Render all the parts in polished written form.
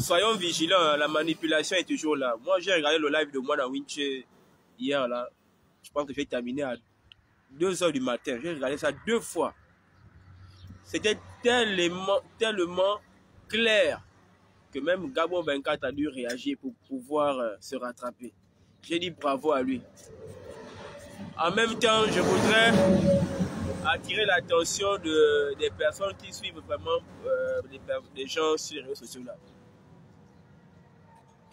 soyons vigilants, hein, la manipulation est toujours là. Moi, j'ai regardé le live de Mwana Winche hier, là. Je pense que j'ai terminé à 2 h du matin. J'ai regardé ça 2 fois. C'était tellement clair que même Gabon 24 a dû réagir pour pouvoir se rattraper. J'ai dit bravo à lui. En même temps, je voudrais attirer l'attention des personnes qui suivent vraiment des gens sur les réseaux sociaux là.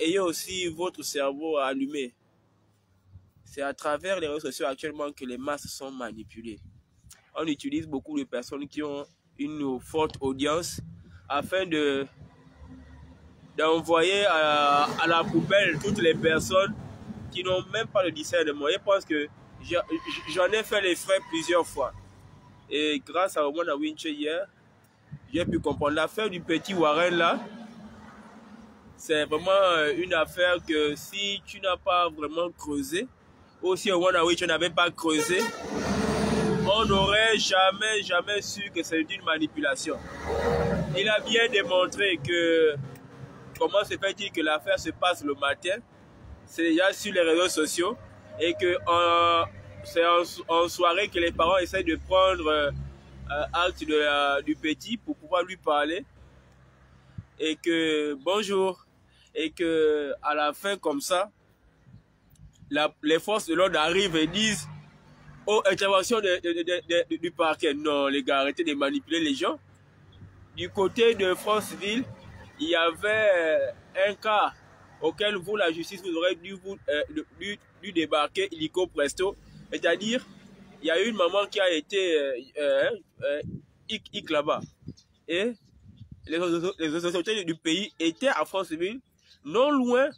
Ayez aussi votre cerveau allumé. C'est à travers les réseaux sociaux actuellement que les masses sont manipulées. On utilise beaucoup de personnes qui ont une forte audience afin d'envoyer à la poubelle toutes les personnes qui n'ont même pas le discernement. Je pense que j'en ai fait les frais plusieurs fois. Et grâce à Mwana Winche hier, j'ai pu comprendre l'affaire du petit Warren là. C'est vraiment une affaire que si tu n'as pas vraiment creusé, ou si Mwana Winche n'avait pas creusé, on n'aurait jamais su que c'est une manipulation. Il a bien démontré que comment se fait-il que l'affaire se passe le matin, c'est déjà sur les réseaux sociaux, et que c'est en soirée que les parents essaient de prendre acte du petit pour pouvoir lui parler, et que bonjour, et que à la fin comme ça, les forces de l'ordre arrivent et disent oh, intervention du parquet. Non les gars, arrêtez de manipuler les gens. Du côté de Franceville, il y avait un cas auquel vous, la justice, vous aurez dû débarquer illico presto. C'est-à-dire, il y a une maman qui a été hic là-bas. Et les autorités du pays étaient à Franceville, non loin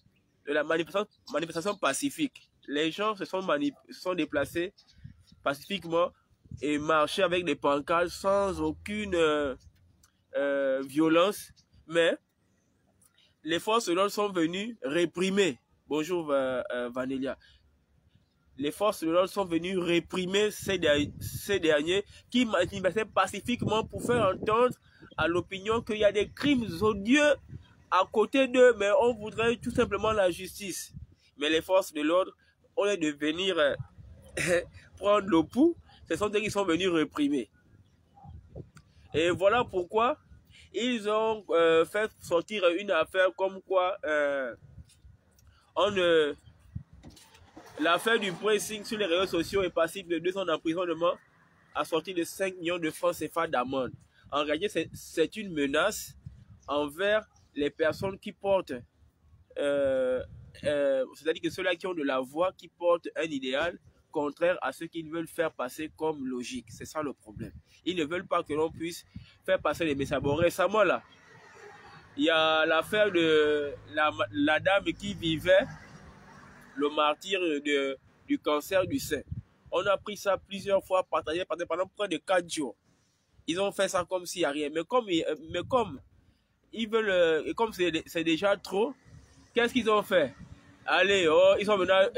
de la manifestation pacifique. Les gens se sont déplacés pacifiquement et marchaient avec des pancartes sans aucune violence, mais les forces de l'ordre sont venues réprimer. Bonjour Vanelia. Les forces de l'ordre sont venues réprimer ces derniers qui manifestaient pacifiquement pour faire entendre à l'opinion qu'il y a des crimes odieux à côté d'eux, mais on voudrait tout simplement la justice. Mais les forces de l'ordre, au lieu de venir prendre le pouls, ce sont eux qui sont venus réprimer. Et voilà pourquoi ils ont fait sortir une affaire comme quoi l'affaire du pressing sur les réseaux sociaux est passible de 2 ans d'emprisonnement à sortir de 5 millions de francs CFA d'amende. En réalité, c'est une menace envers les personnes qui portent, c'est-à-dire que ceux-là qui ont de la voix, qui portent un idéal contraire à ce qu'ils veulent faire passer comme logique. C'est ça le problème. Ils ne veulent pas que l'on puisse faire passer les messages. Bon, récemment, là, il y a l'affaire de la dame qui vivait le martyre du cancer du sein. On a pris ça plusieurs fois, partagé pendant près de 4 jours. Ils ont fait ça comme s'il n'y a rien. Mais comme ils veulent, et comme c'est déjà trop, qu'est-ce qu'ils ont fait? Allez, ils ont maintenant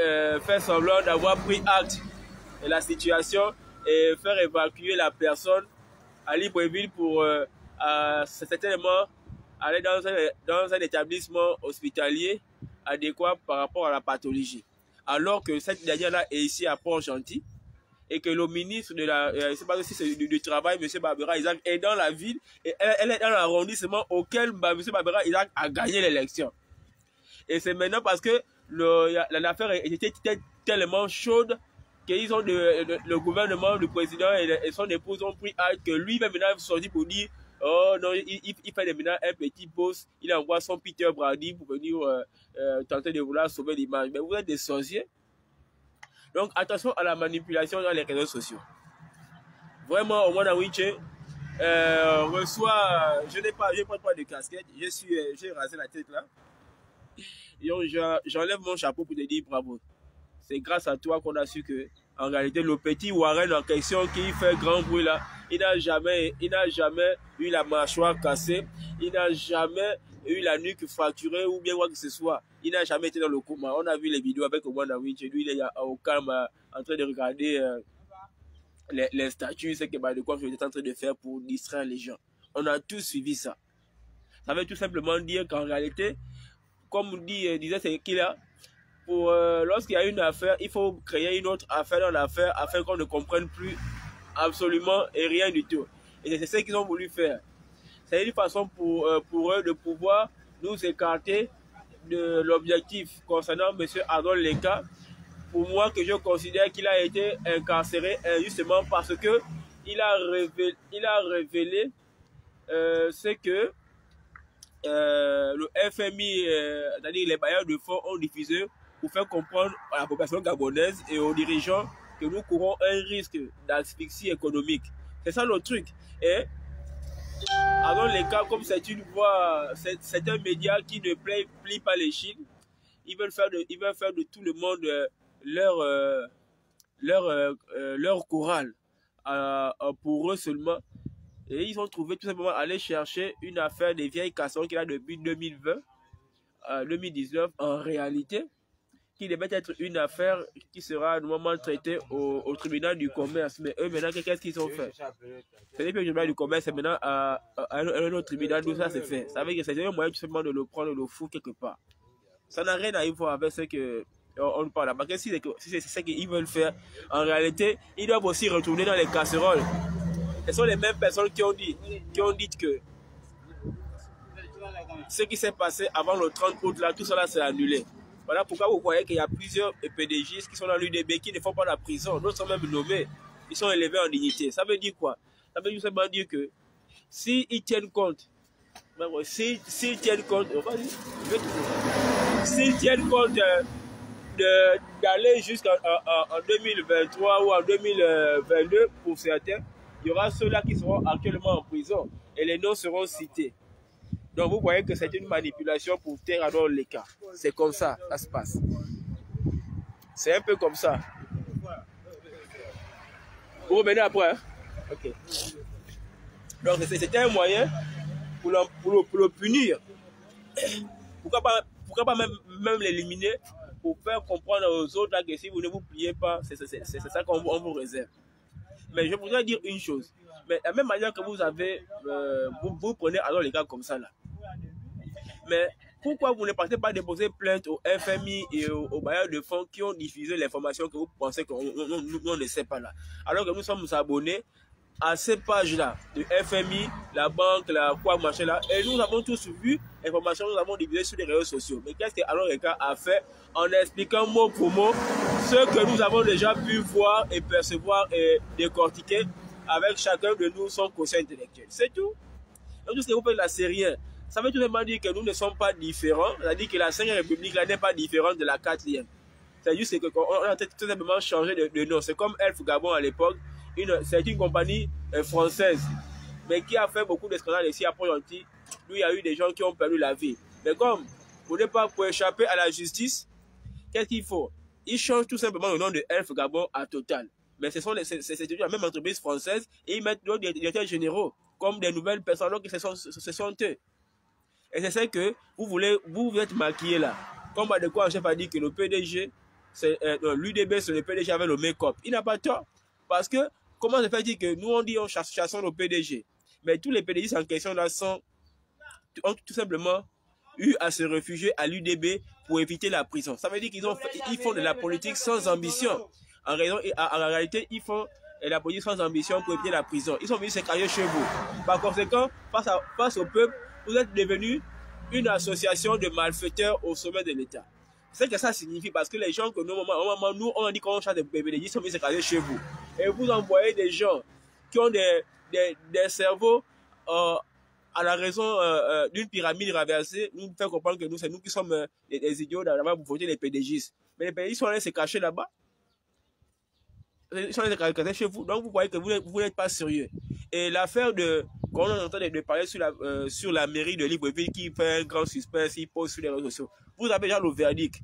fait semblant d'avoir pris acte de la situation et faire évacuer la personne à Libreville pour certainement aller dans un établissement hospitalier adéquat par rapport à la pathologie. Alors que cette dernière-là est ici à Port-Gentil et que le ministre de la, je ne sais pas si c'est du travail, M. Barbera Isaac, est dans la ville et elle est dans l'arrondissement auquel M. Barbera Isaac a gagné l'élection. Et c'est maintenant parce que l'affaire était tellement chaude qu'ils ont le gouvernement, le président et son épouse ont pris acte que lui-même maintenant sorti pour dire oh non, il fait maintenant un petit post, il envoie son Peter Brady pour venir tenter de vouloir sauver l'image. Mais vous êtes des sorciers. Donc attention à la manipulation dans les réseaux sociaux. Vraiment, au Mwana Winche reçoit, je n'ai pas de casquette, j'ai rasé la tête là. J'enlève mon chapeau pour te dire bravo. C'est grâce à toi qu'on a su que, en réalité, le petit Warren en question qui fait grand bruit là, il n'a jamais eu la mâchoire cassée, il n'a jamais eu la nuque fracturée ou bien quoi que ce soit. Il n'a jamais été dans le coma. On a vu les vidéos avec Mwana Winche, lui il est au calme en train de regarder les statues, c'est que de quoi je était en train de faire pour distraire les gens. On a tous suivi ça. Ça veut tout simplement dire qu'en réalité, comme disait c'est qu'il a, lorsqu'il y a une affaire, il faut créer une autre affaire dans l'affaire afin qu'on ne comprenne plus absolument et rien du tout. Et c'est ce qu'ils ont voulu faire. C'est une façon pour eux de pouvoir nous écarter de l'objectif concernant M. Aaron Leka. Pour moi, que je considère qu'il a été incarcéré injustement parce que il a révélé ce que le FMI, c'est-à-dire les bailleurs de fonds, ont diffusé pour faire comprendre à la population gabonaise et aux dirigeants que nous courons un risque d'asphyxie économique. C'est ça le truc. Et alors les cas, comme c'est une voix, c'est un média qui ne plie pas les Chines, ils veulent faire de tout le monde leur chorale pour eux seulement. Et ils ont trouvé tout simplement aller chercher une affaire des vieilles casseroles qu'il a depuis 2020, 2019 en réalité, qui devait être une affaire qui sera normalement traitée au tribunal du commerce. Mais eux, maintenant, qu'est-ce qu'ils ont fait? C'est-à-dire que le tribunal du commerce, c'est maintenant à un autre tribunal d'où ça s'est fait. Ça veut dire que c'est un moyen tout simplement de le prendre, de le foutre quelque part. Ça n'a rien à y voir avec ce que on parle là. Parce que si c'est ce qu'ils veulent faire, en réalité, ils doivent aussi retourner dans les casseroles. Ce sont les mêmes personnes qui ont dit que ce qui s'est passé avant le 30 août, là, tout cela s'est annulé. Voilà pourquoi vous voyez qu'il y a plusieurs PDG qui sont dans l'UDB qui ne font pas la prison. D'autres sont même nommés. Ils sont élevés en dignité. Ça veut dire quoi? Ça veut simplement dire que s'ils tiennent compte, s'ils tiennent compte d'aller jusqu'en 2023 ou en 2022 pour certains, il y aura ceux-là qui seront actuellement en prison et les noms seront cités. Donc vous voyez que c'est une manipulation pour taire alors les cas. C'est comme ça, ça se passe. C'est un peu comme ça. Vous revenez après, hein? Ok. Donc c'était un moyen pour le punir. Pourquoi pas même l'éliminer pour faire comprendre aux autres là, que si vous ne vous pliez pas, c'est ça qu'on vous réserve. Mais je voudrais dire une chose. Mais de la même manière que vous avez, vous prenez alors les cas comme ça là. Mais pourquoi vous ne partez pas déposer plainte au FMI et aux bailleurs de fonds qui ont diffusé l'information que vous pensez qu'on ne sait pas là? Alors que nous sommes abonnés à ces pages-là, de FMI, la banque, la quoi, machin là, et nous avons tous vu l'information, nous avons diffusé sur les réseaux sociaux. Mais qu'est-ce que alors Reka a fait en expliquant mot pour mot ce que nous avons déjà pu voir et percevoir et décortiquer avec chacun de nous son quotient intellectuel? C'est tout. Donc tout ce que vous faites là, c'est rien. Ça veut tout simplement dire que nous ne sommes pas différents, c'est-à-dire que la 5e République là n'est pas différente de la 4e. C'est juste qu'on a tout simplement changé de nom. C'est comme Elf Gabon à l'époque. C'est une compagnie française, mais qui a fait beaucoup de scandales ici à Port-Gentil, où il y a eu des gens qui ont perdu la vie. Mais comme vous n'êtes pas pour échapper à la justice, qu'est-ce qu'il faut? Ils changent tout simplement le nom de Elf Gabon à Total. Mais c'est la même entreprise française et ils mettent d'autres directeurs généraux comme des nouvelles personnes, alors que ce sont eux. Et c'est ça que vous êtes maquillés là. Comme de quoi un chef a dit que le PDG, l'UDB, c'est le PDG avec le make-up. Il n'a pas tort. Parce que, comment se fait-il que nous, on dit on chassons le PDG, mais tous les PDG en question là ont tout simplement eu à se réfugier à l'UDB pour éviter la prison. Ça veut dire qu'ils font de la politique sans ambition. En réalité, ils font de la politique sans ambition pour éviter la prison. Ils sont venus se cacher chez vous. Par conséquent, face au peuple, vous êtes devenus une association de malfaiteurs au sommet de l'État. C'est ce que ça signifie, parce que les gens que nous, on a dit qu'on chasse des PDG, ils sont venus se cacher chez vous. Et vous envoyez des gens qui ont des cerveaux à la raison d'une pyramide renversée, nous faire comprendre que c'est nous qui sommes des idiots d'avoir voté les PDG. Mais les PDG sont allés se cacher là-bas. Ils sont allés se cacher chez vous. Donc vous voyez que vous n'êtes pas sérieux. Et l'affaire qu'on est en train de parler sur la mairie de Libreville qui fait un grand suspense, il pose sur les réseaux sociaux. Vous avez déjà le verdict.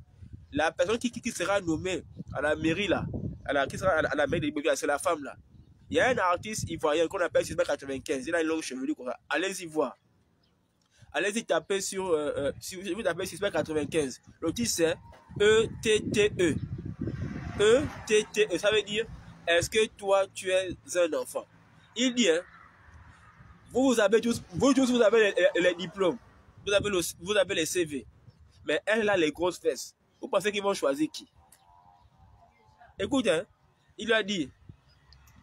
La personne qui sera nommée à la mairie là, qui sera à la mairie de Libreville, c'est la femme là. Il y a un artiste ivoirien qu'on appelle Sisbert 95. Il a une longue chevelure comme ça. Allez-y voir. Allez-y taper si vous tapez Sisbert 95. Le titre c'est E-T-T-E. E-T-T-E. Ça veut dire, est-ce que toi tu es un enfant? Il dit, hein, vous avez les diplômes. vous avez les CV. Mais elle a les grosses fesses. Vous pensez qu'ils vont choisir qui? Écoute, hein, il lui a dit,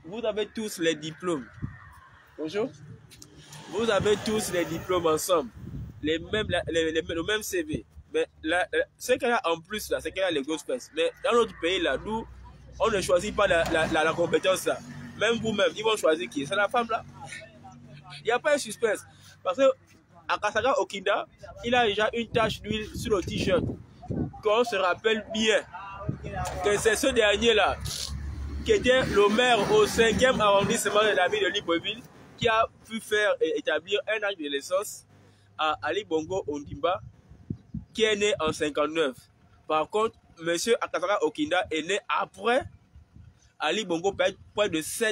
vous avez tous les diplômes. Bonjour. Vous avez tous les diplômes ensemble. Le même CV. Mais ce qu'elle a en plus, là, c'est qu'elle a les grosses fesses. Mais dans notre pays, là, nous, on ne choisit pas la compétence, là. Même vous-même, ils vont choisir qui? C'est la femme, là. Il n'y a pas un suspense. Parce que Akasaga Okinda, il a déjà une tache d'huile sur le t-shirt. Qu'on se rappelle bien que c'est ce dernier-là qui était le maire au 5e arrondissement de la ville de Libreville qui a pu faire établir un acte de naissance à Ali Bongo Ondimba qui est né en 59. Par contre, M. Akasaga Okinda est né après Ali Bongo, près de 11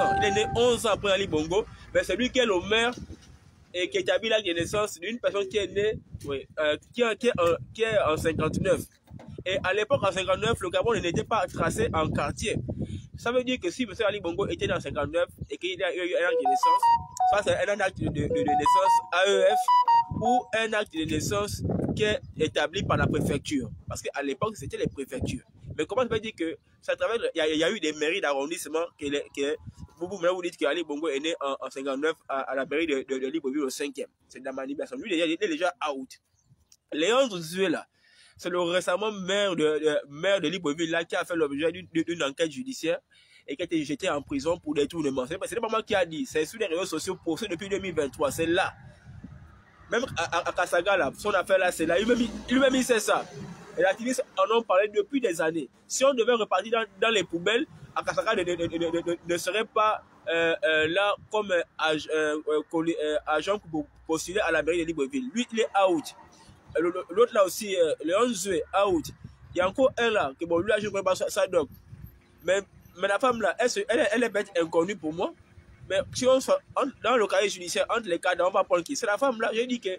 ans. Il est né 11 ans après Ali Bongo, mais c'est lui qui est le maire et qui établit l'acte de naissance d'une personne qui est née, qui est en 59. Et à l'époque, en 59, le Gabon n'était pas tracé en quartier. Ça veut dire que si M. Ali Bongo était dans 59 et qu'il y a eu un acte de naissance, ça c'est un acte de naissance AEF ou un acte de naissance qui est établi par la préfecture. Parce qu'à l'époque, c'était les préfectures. Mais comment ça veut dire que ça travaille, il y a eu des mairies d'arrondissement vous dites qu'Ali Bongo est né en 59 à la mairie de Libreville au 5e. C'est de la manipulation. Lui, il est déjà out. Léon Zué, là, c'est le récemment maire de Libreville là, qui a fait l'objet d'une enquête judiciaire et qui a été jeté en prison pour détournement. Ce n'est pas moi qui a dit, c'est sur les réseaux sociaux postés depuis 2023. C'est là. Même à Kasaga, là, son affaire là, c'est là. Lui-même, il sait ça. Et les activistes en ont parlé depuis des années. Si on devait repartir dans les poubelles, Akasaga ne serait pas là comme agent pour postuler à la mairie de Libreville. Lui, il est out. L'autre là aussi, Léon Zué, out. Il y a encore un là, que bon, lui là, je ne connais pas ça donc. Mais la femme là, elle est bête inconnue pour moi. Mais si on soit dans le cahier judiciaire, entre les cadres, on va prendre qui? C'est la femme là, j'ai dit que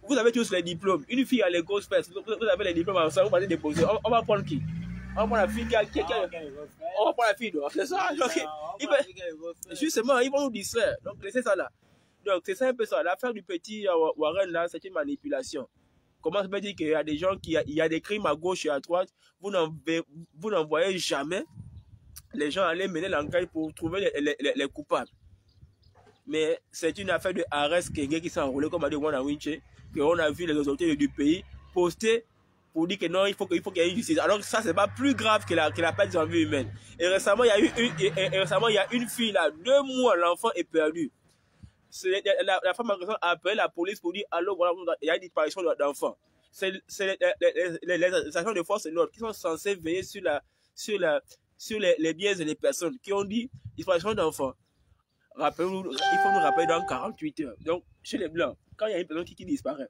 vous avez tous les diplômes. Une fille a les grosses fesses. Vous avez les diplômes ensemble, vous allez déposer. On va prendre qui? On va prendre la fille qui a... On va prendre la fille, c'est ça. Justement, ils vont nous distraire. Donc, c'est ça là. Donc, c'est ça un peu ça. L'affaire du petit Warren là, c'est une manipulation. Comment ça veut dire qu'il y a des gens il y a des crimes à gauche et à droite, vous n'en voyez jamais les gens aller mener l'enquête pour trouver les coupables. Mais c'est une affaire de Ares Kenge qui s'est enroulé comme a dit Wana Winche, qu'on a vu les autorités du pays poster pour dire que non, il faut qu'il y ait une justice. Alors que ça, c'est pas plus grave que la perte de vie humaine. Et récemment, il y a une fille là, 2 mois, l'enfant est perdu. La femme a appelé la police pour dire allô, voilà, il y a une disparition d'enfant. C'est les agents de force de l'ordre qui sont censés veiller sur les biens et les personnes qui ont dit disparition d'enfant. Rappelez-nous, il faut nous rappeler dans 48 heures. Donc, chez les Blancs, quand il y a une personne qui disparaît,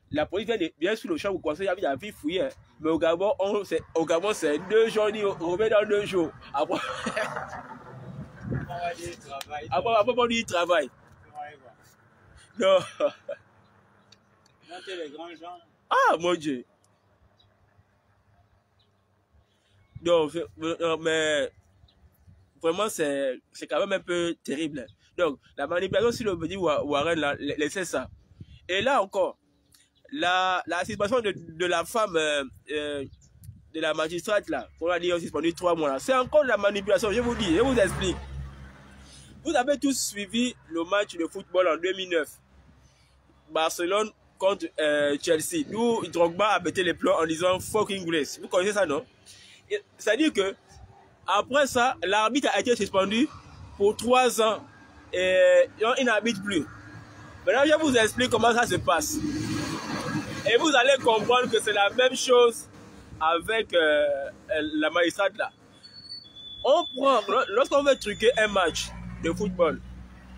la police vient sur le champ pour conseiller la vie fouiller. Mais au Gabon, c'est 2 jours, on revient dans 2 jours. Après, on dit travail. Non. Ah, mon Dieu. Donc, mais vraiment, c'est quand même un peu terrible. Donc, la manipulation sur le petit Warren, là, laissez ça. Et là encore, la suspension de la femme, de la magistrate, là, qu'on a dit aussi pendant 3 mois, là, c'est encore de la manipulation, je vous dis, je vous explique. Vous avez tous suivi le match de football en 2009. Barcelone contre Chelsea, d'où Drogba a pété les plombs en disant fucking Grace. Vous connaissez ça, non? C'est-à-dire que après ça, l'arbitre a été suspendu pour 3 ans et il n'arbitre plus. Maintenant, je vous explique comment ça se passe. Et vous allez comprendre que c'est la même chose avec la magistrate là. On prend, lorsqu'on veut truquer un match de football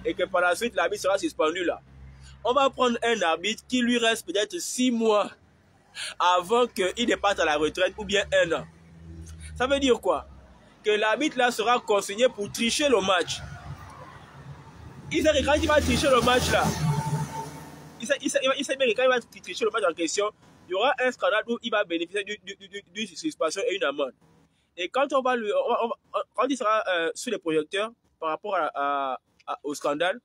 et que par la suite l'arbitre sera suspendu là, on va prendre un arbitre qui lui reste peut-être 6 mois avant qu'il départe à la retraite ou bien 1 an. Ça veut dire quoi? Que l'arbitre là sera consigné pour tricher le match. Il sait que quand il va tricher le match là, il sait bien que quand il va tricher le match en question, il y aura un scandale où il va bénéficier d'une suspension et une amende. Et quand quand il sera sur les projecteurs par rapport au scandale,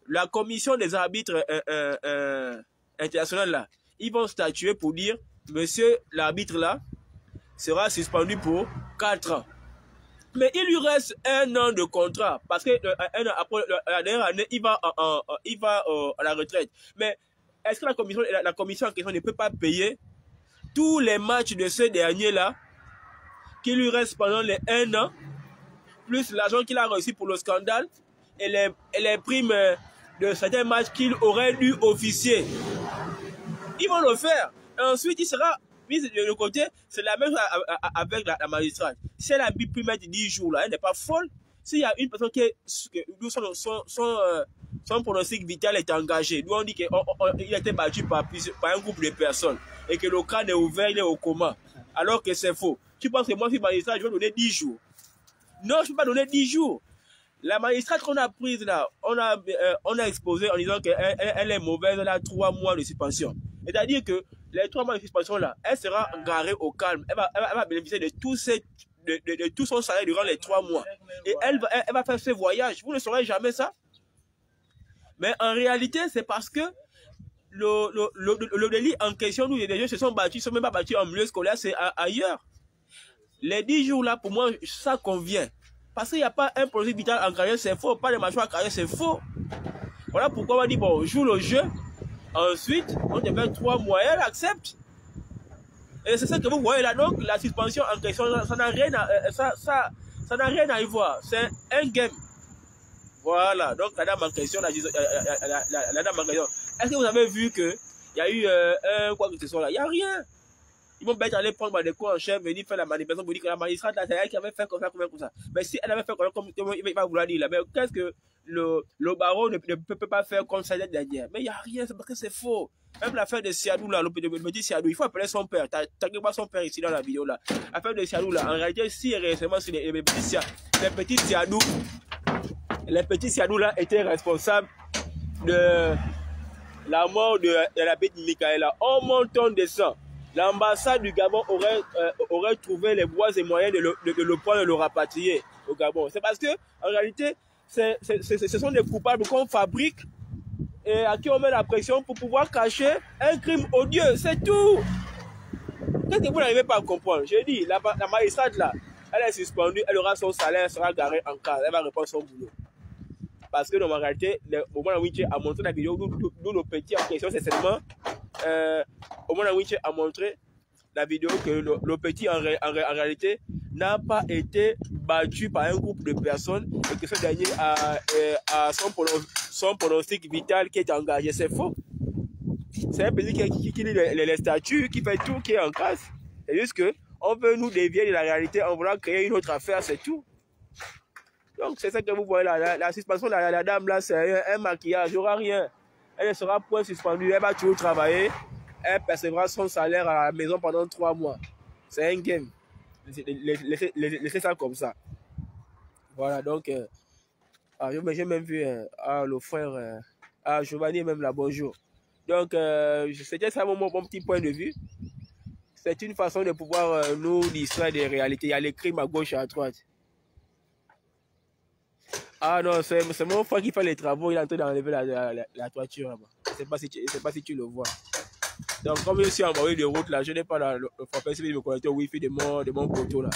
la commission des arbitres internationaux là, ils vont statuer pour dire, monsieur l'arbitre là sera suspendu pour 4 ans. Mais il lui reste 1 an de contrat, parce que après la dernière année, il va à la retraite. Mais est-ce que la commission en question ne peut pas payer tous les matchs de ce dernier-là, qui lui reste pendant les 1 an, plus l'argent qu'il a reçu pour le scandale, et les primes de certains matchs qu'il aurait dû officier? Ils vont le faire. Et ensuite, il sera mis de l'autre côté. C'est la même chose avec la magistrate. Si elle a pu mettre 10 jours, là, elle n'est pas folle. S'il y a une personne son pronostic vital est engagé, nous on dit qu'il a été battu par un groupe de personnes et que le crâne est ouvert, il est au coma, alors que c'est faux. Tu penses que moi, si magistrat, je vais donner 10 jours? Non, je ne peux pas donner 10 jours. La magistrate qu'on a prise là, on a exposé en disant qu'elle est mauvaise, elle a 3 mois de suspension. C'est-à-dire que les 3 mois de suspension là, elle sera garée au calme. Elle va bénéficier de tout son salaire durant les 3 mois. Et elle va faire ce voyage. Vous ne saurez jamais ça. Mais en réalité, c'est parce que le délit en question, nous, les gens se sont battus, ils ne sont même pas battus en milieu scolaire, c'est ailleurs. Les 10 jours là, pour moi, ça convient. Parce qu'il n'y a pas un projet vital en carrière, c'est faux. Pas de mâchoire en carrière, c'est faux. Voilà pourquoi on va dire, bon, joue le jeu. Ensuite, on te fait 3 mois et elle accepte. Et c'est ça que vous voyez là. Donc, la suspension en question, ça n'a rien à y voir. C'est un game. Voilà. Donc, la dame en question, la dame en question. Est-ce que vous avez vu qu'il y a eu quoi que ce soit là? Il n'y a rien. Ils vont aller prendre des coups en chef, venir faire la manipulation pour dire que la magistrate, c'est elle qui avait fait comme ça. Mais si elle avait fait comme il va vouloir dire là, mais qu'est-ce que le barreau ne peut pas faire comme ça l'année dernière? Mais il n'y a rien, c'est parce que c'est faux. Même l'affaire de Siadou là, le petit Siadou, il faut appeler son père. T'as pas son père ici dans la vidéo là. L'affaire de Siadou là, en réalité, si récemment, c'est les petits Siadou là étaient responsables de la mort de la bête Michaela. On monte, on descend. L'ambassade du Gabon aurait trouvé les voies et moyens de le prendre et de le rapatrier au Gabon. C'est parce que, en réalité, ce sont des coupables qu'on fabrique et à qui on met la pression pour pouvoir cacher un crime odieux. C'est tout. Qu'est-ce que vous n'arrivez pas à comprendre? J'ai dit, la magistrate là, elle est suspendue, elle aura son salaire, elle sera garée en cas, elle va reprendre son boulot. Parce que, en réalité, au moment où Winche a montré la vidéo, d'où le petit en question, c'est seulement. Au moment où Winche a montré la vidéo que le petit en réalité n'a pas été battu par un groupe de personnes et que ce dernier a son pronostic vital qui est engagé. C'est faux. C'est un petit qui lit les statuts, qui fait tout, qui est en classe. C'est juste qu'on veut nous dévier de la réalité en voulant créer une autre affaire, c'est tout. Donc c'est ça que vous voyez là. La suspension de la dame là, c'est un maquillage, il n'y aura rien. Elle ne sera point suspendue, elle va toujours travailler, elle percevra son salaire à la maison pendant 3 mois. C'est un game. Laissez ça comme ça. Voilà, donc, j'ai même vu le frère Giovanni, même là, bonjour. Donc, c'était ça mon petit point de vue. C'est une façon de pouvoir nous distraire des réalités. Il y a les crimes à gauche et à droite. Ah non, c'est mon frère qui fait les travaux, il est en train d'enlever la toiture là-bas. Je ne sais pas si tu le vois. Donc comme je suis envoyé de route là, je n'ai pas le forfait civil de me connecter au wifi de mon poteau là.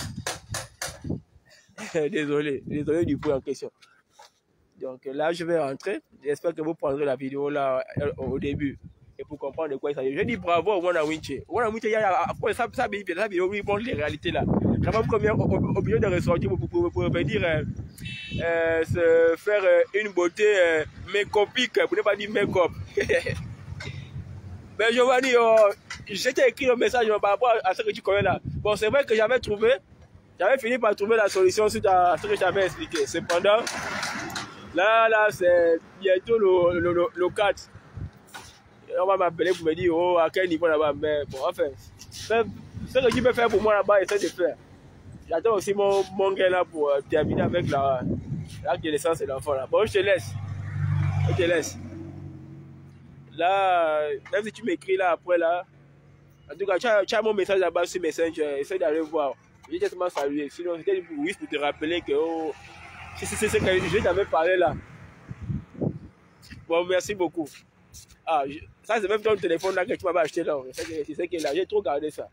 désolé du bruit en question. Donc là je vais rentrer, j'espère que vous prendrez la vidéo là au début. Et pour comprendre de quoi il s'agit. Je dis bravo au Mwana Winche. Au Mwana Winche, il y a après ça vidéo où il montre les réalités là. Vraiment combien au milieu de ressortir pour venir se faire une beauté make-upique, pour ne pas dire make-up. Mais Giovanni, je t'ai écrit un message par rapport à ce que tu connais là. Bon, c'est vrai que j'avais fini par trouver la solution suite à ce que j'avais expliqué. Cependant, là, c'est bientôt le 4. On va m'appeler pour me dire, oh, à quel niveau là-bas. Mais bon, enfin, ce que tu peux faire pour moi là-bas, essaie de faire. J'attends aussi mon gars là pour terminer avec l'acte de naissance et l'enfant là. Bon, je te laisse. Là, même si tu m'écris là après là, en tout cas, tu as mon message là-bas sur Messenger, essaie d'aller voir. Je vais tellement saluer. Sinon, c'était juste pour te rappeler que c'est ce que je t'avais parlé là. Bon, merci beaucoup. Ah, ça, c'est même ton téléphone là que tu m'avais acheté là. C'est ce qui est là. J'ai trop gardé ça.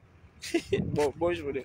Bon, bonne journée.